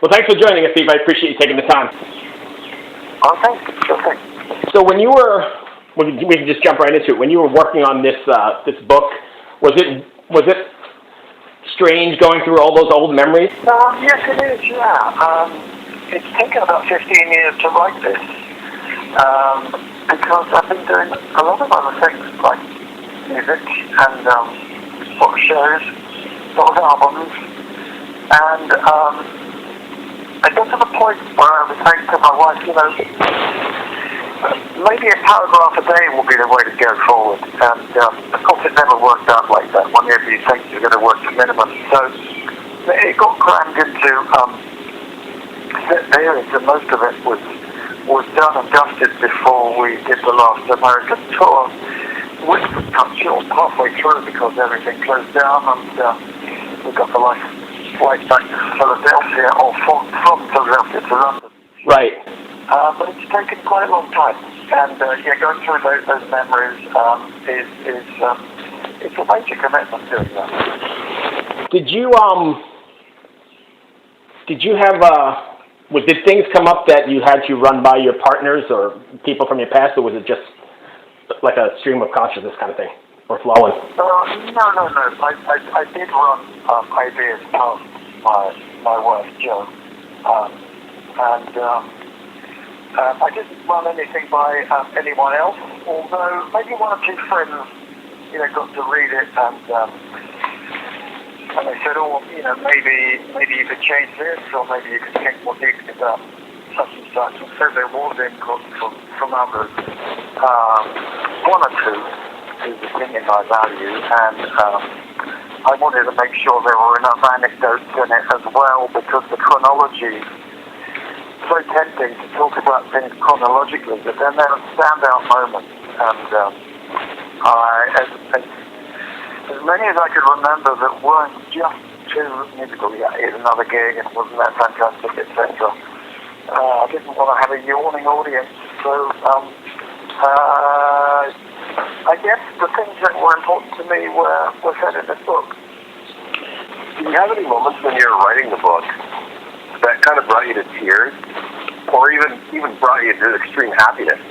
Well, thanks for joining us, Steve. I appreciate you taking the time. Oh, thanks. Sure thing. So we can just jump right into it. When you were working on this book, was it strange going through all those old memories? Yes, it is. Yeah. It's taken about 15 years to write this because I've been doing a lot of other things like music and sort of shows, sort of albums, and I got to the point where I was saying to my wife, maybe a paragraph a day will be the way to go forward. And of course it never worked out like that. Whenever you think you're going to work to minimum. So it got crammed into areas, and most of it was done and dusted before we did the last American tour, which was cut short halfway through because everything closed down, and we got the flight back to Philadelphia, or from Philadelphia to London. Right. But it's taken quite a long time, and going through those memories it's a major commitment doing that. Did things come up that you had to run by your partners or people from your past, or was it just like a stream of consciousness kind of thing, or flowing? No. I did run ideas past my wife, Jo, and I didn't run anything by anyone else, although maybe one or two friends, got to read it and they said, maybe you could change this, or maybe you could think more deeply about such and such. And so there was input from others, one or two whose opinion I value, and I wanted to make sure there were enough anecdotes in it as well, because the chronology, it's very tempting to talk about things chronologically, but then there are standout moments, and as many as I could remember that weren't just too musical. Yeah, here's another gig, and wasn't that fantastic, etc. I didn't want to have a yawning audience, so I guess the things that were important to me were said in this book. Do you have any moments when you're writing the book that kind of brought you to tears, or even brought you to extreme happiness?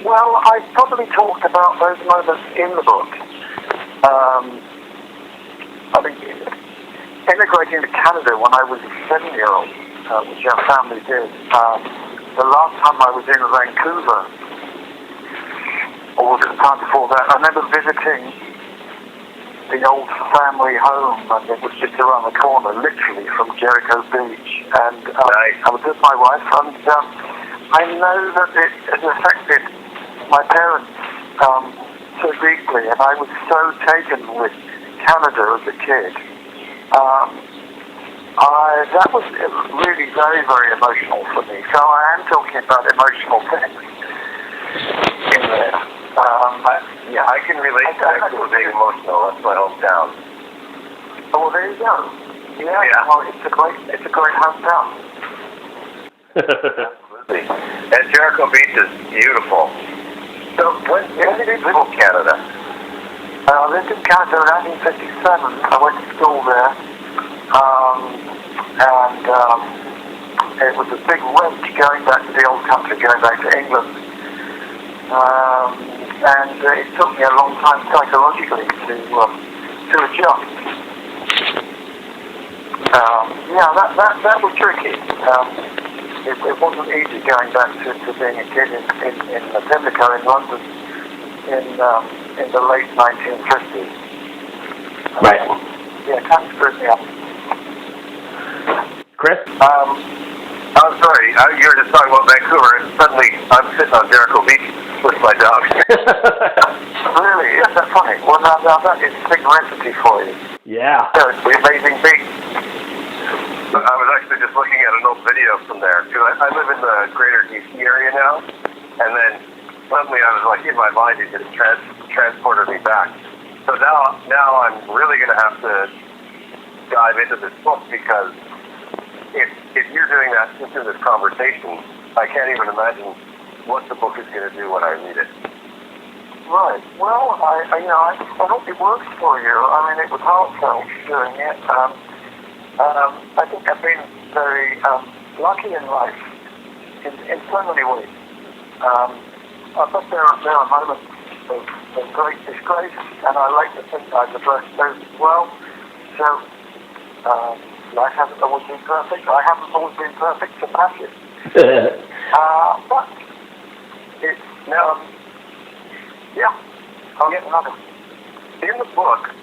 Well, I probably talked about those moments in the book. Immigrating to Canada when I was a 7-year-old, which our family did. The last time I was in Vancouver, or the time before that, I remember visiting the old family home, and it was just around the corner, literally from Jericho Beach. And I was with my wife, and I know that it has affected my parents so deeply, and I was so taken with Canada as a kid. That was really very, very emotional for me. So I am talking about emotional things in there. I can relate to that to being emotional. That's my hometown. Oh, well, there you go. Yeah. Well, it's a great hometown. Absolutely. And Jericho Beach is beautiful. So when did you live in Canada? I lived in Canada in 1957. I went to school there. And it was a big wrench going back to the old country, going back to England. And it took me a long time psychologically to adjust. That was tricky. It wasn't easy going back to being a kid in Pimlico in London in the late 1950s. Right. Yeah, kind of screwed me up. Chris? I'm sorry, you were just talking about Vancouver, and suddenly I'm sitting on Jericho Beach with my dog. Really? Yes, that's funny. Well, now that is synchronicity for you. Yeah. So it's the amazing beach. I was actually just looking at an old video from there, because I live in the greater DC area now, and then suddenly I was like, in my mind, it just transported me back. So now I'm really going to have to dive into this book, because if you're doing that just in this conversation, I can't even imagine what the book is going to do when I read it. Right. Well, I hope it works for you. I mean, it was heartfelt doing it. I think I've been very lucky in life in so many ways. But there are moments of great disgrace, and I like to think I've addressed those as well. So, life hasn't always been perfect. I haven't always been perfect to match it. But it's, yeah, I'll get another. In the book,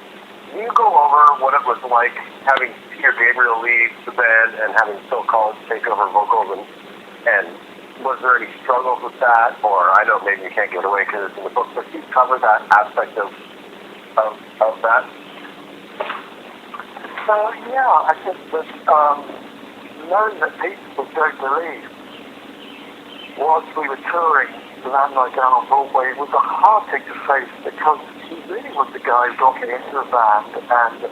you go over what it was like having Peter Gabriel leave the band and having Phil Collins take over vocals, and was there any struggles with that? Or I know maybe you can't give it away because it's in the book, but you cover that aspect of that. Yeah, I think that knowing that Pete was going to leave whilst we were touring the Landmark down on Broadway was a hard thing to face because he really was the guy who got me into the band, and there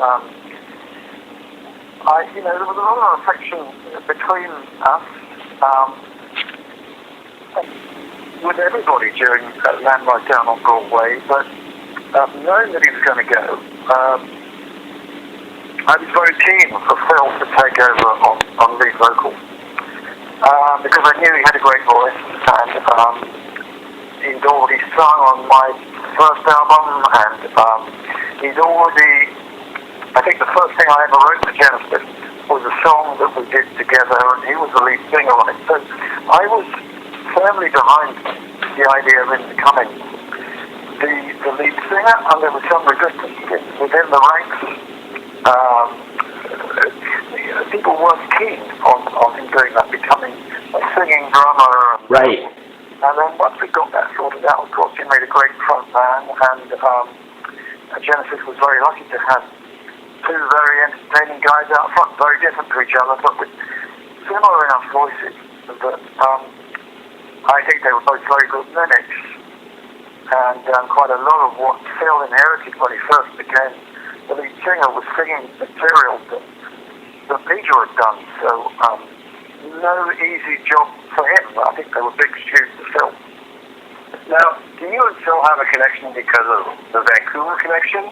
was a lot of affection between us with everybody during Landmark down on Broadway, but knowing that he was going to go, I was very keen for Phil to take over on lead vocals because I knew he had a great voice, and he'd already sung on my first album, and he'd already, I think the first thing I ever wrote for Genesis was a song that we did together, and he was the lead singer on it. So I was firmly behind the idea of him becoming the lead singer, and there was some resistance within the ranks. People weren't keen on him doing that, becoming a singing drummer. Right. And then once we got that sorted out, of course, he made a great front man, and Genesis was very lucky to have two very entertaining guys out front, very different to each other, but with similar enough voices that I think they were both very good mimics, and quite a lot of what Phil inherited when he first became the lead singer was singing material that Peter had done, so no easy job for him. I think they were big shoes to fill. Now, do you and Phil have a connection because of the Vancouver connection?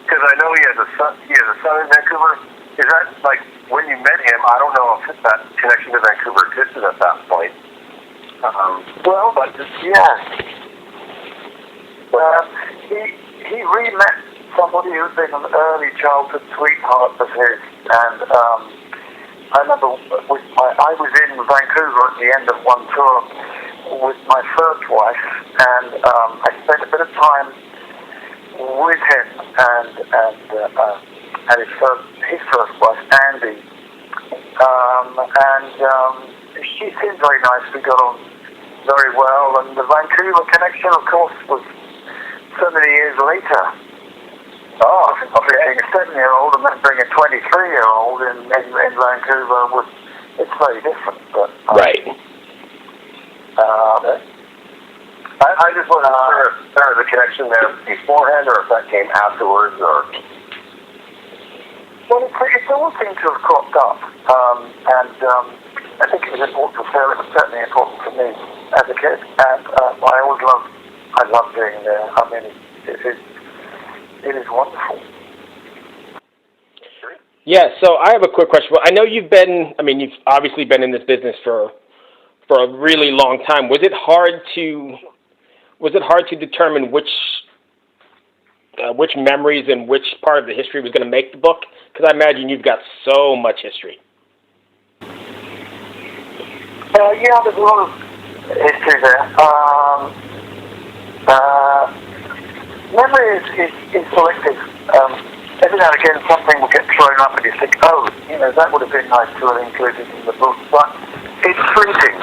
Because I know he has a son in Vancouver. Is that like when you met him? I don't know if that connection to Vancouver existed at that point. Yes. He re-met somebody who'd been an early childhood sweetheart of his, and I remember I was in Vancouver at the end of one tour with my first wife, and I spent a bit of time with him and his first wife, Andy, and she seemed very nice. We got on very well, and the Vancouver connection, of course, was so many years later. Being a 7-year-old and then being a 23-year-old in Vancouver it's very different. But right. I just wasn't sure if there was a connection there beforehand or if that came afterwards. Or well, it all seemed to have cropped up, and I think it was important for Phil. It was certainly important for me as a kid, and I love being there. I mean, it is wonderful. Yeah, so I have a quick question. Well, I know you've obviously been in this business for a really long time. Was it hard to determine which memories and which part of the history was going to make the book? Because I imagine you've got so much history. Yeah, there's a lot of history there. Memory is selective. Every now and again something will get thrown up and you think, that would have been nice to have included in the book, but it's fleeting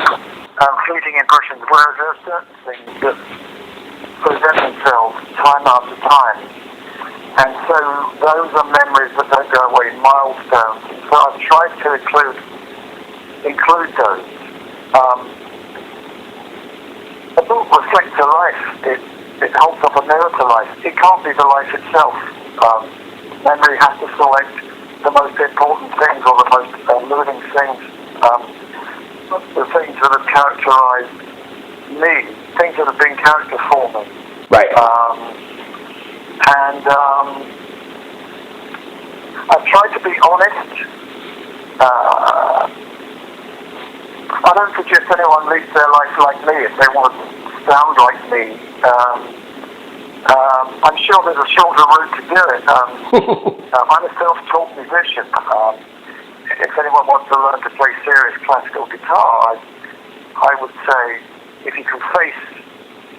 impressions, whereas there are certain things that present themselves time after time, and so those are memories that don't go away, milestones. So I've tried to include those. A book reflects a life. It holds up a mirror to life. It can't be the life itself. Memory has to select the most important things or the most moving things, the things that have characterized me, things that have been character forming. Right. And I've tried to be honest. I don't suggest anyone lives their life like me if they want to sound like me. I'm sure there's a shorter route to do it. I'm a self-taught musician. If anyone wants to learn to play serious classical guitar, I would say if you can face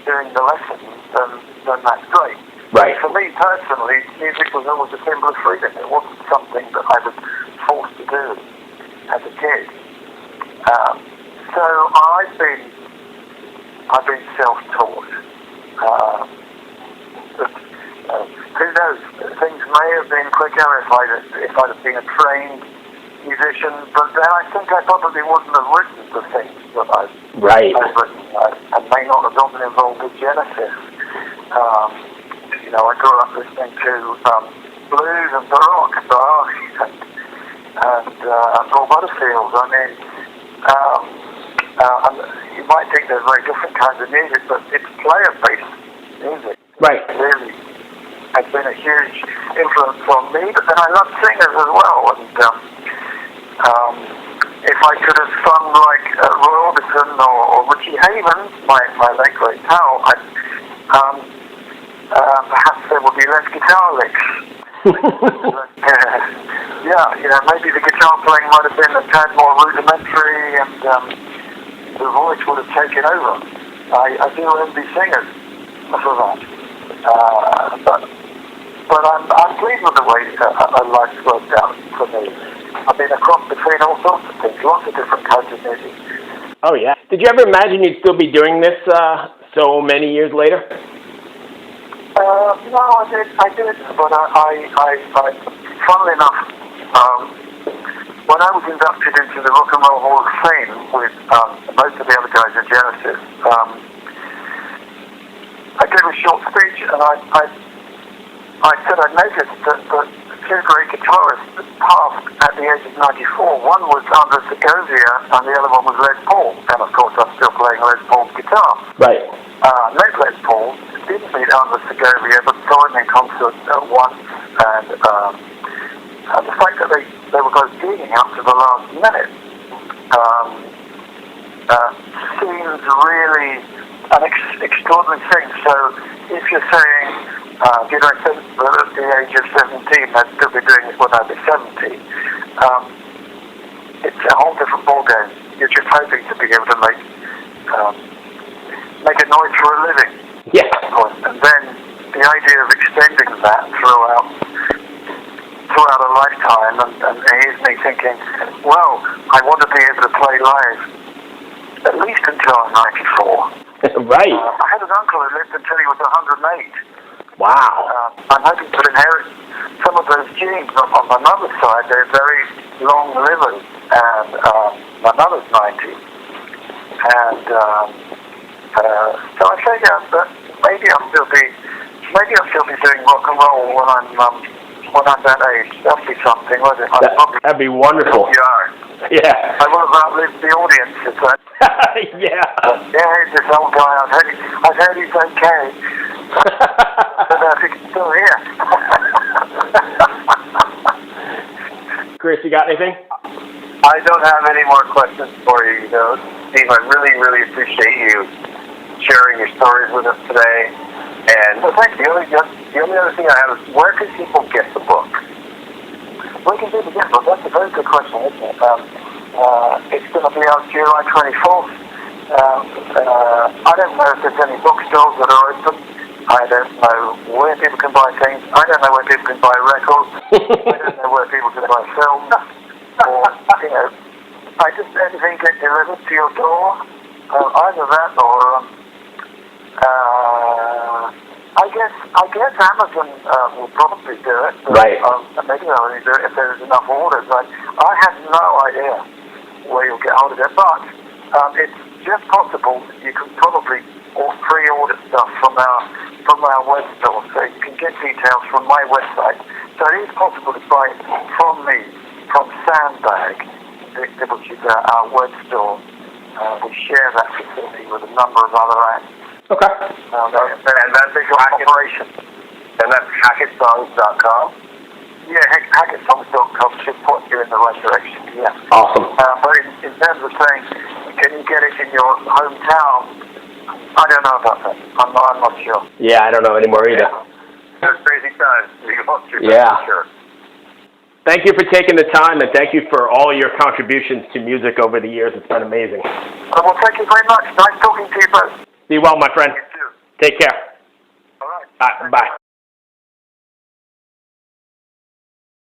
doing the lessons, then that's great. Right. For me personally, music was always a symbol of freedom. It wasn't something that I was forced to do as a kid. So I've been self-taught. Who knows? Things may have been quicker if I'd have been a trained musician, but then I think I probably wouldn't have written the things that I've written. I may not have gotten involved with Genesis. I grew up listening to blues and baroque and Paul Butterfield. I mean, you might think they're very different kinds of music, but it's player-based music. Right. It really has been a huge influence on me, but then I love singers as well. And if I could have sung like Roy Orbison or Richie Havens, my late great pal, perhaps there would be less guitar licks. Maybe the guitar playing might have been a tad more rudimentary, and the voice would have taken over. I do envy singers for that. But I'm pleased with the way life's worked out for me. I've been a cross between all sorts of things, lots of different kinds of music. Oh yeah. Did you ever imagine you'd still be doing this so many years later? No, I did, but I funnily enough, when I was inducted into the Rock and Roll Hall of Fame with most of the other guys in Genesis, I gave a short speech, and I said I noticed that two great guitarists passed at the age of 94. One was Andres Segovia, and the other one was Les Paul. And of course, I'm still playing Les Paul's guitar. Right. Met Les Paul, didn't meet Andres Segovia, but saw him in concert once, and the fact that they were both gigging up to the last minute seems really an extraordinary thing. So if you're saying, did I think that at the age of 17 I'd still be doing it when I'd be 70, it's a whole different ballgame. You're just hoping to be able to make a noise for a living. Yeah. And then the idea of extending that throughout a lifetime, and here's me thinking, well, I want to be able to play live at least until I'm 94. Right. I had an uncle who lived until he was 108. Wow. I'm hoping to inherit some of those genes. On my mother's side, they're very long livers, and my mother's 90. And so I figure that maybe I'll still be doing rock and roll when I'm that age. That'll be something, won't it? That'd be wonderful. Yeah. I will have outlived the audience, is that? Yeah. Yeah, this old guy, I've heard he's okay. I don't know if he's still here. Chris, you got anything? I don't have any more questions for you, Steve. I really, really appreciate you sharing your stories with us today. And Well, thank you. the only other thing I have is, where can people get the book? Where can people get it? That's a very good question, isn't it? It's going to be out July 24th. I don't know if there's any bookstores that are open. I don't know where people can buy things. I don't know where people can buy records. I don't know where people can buy films. Or, I just anything get delivered to your door. Either that or I guess Amazon will probably do it. Right. Maybe they'll only do it if there's enough orders. I have no idea where you'll get hold of it, but it's just possible you can probably pre-order stuff from our web store, so you can get details from my website. So it is possible to buy it from me, from Sandbag, which is our web store. We share that facility with a number of other acts. Okay. And that's Hackett. And that's HackettSongs.com. Yeah, HackettSongs.com should point you in the right direction, yeah. Awesome. But in terms of saying, can you get it in your hometown? I don't know about that. I'm not sure. Yeah, I don't know anymore either. There's crazy times. You go through Yeah. that, for sure. Thank you for taking the time, and thank you for all your contributions to music over the years. It's been amazing. Well, thank you very much. Nice talking to you both. Be well, my friend. You too. Take care. All right. Bye.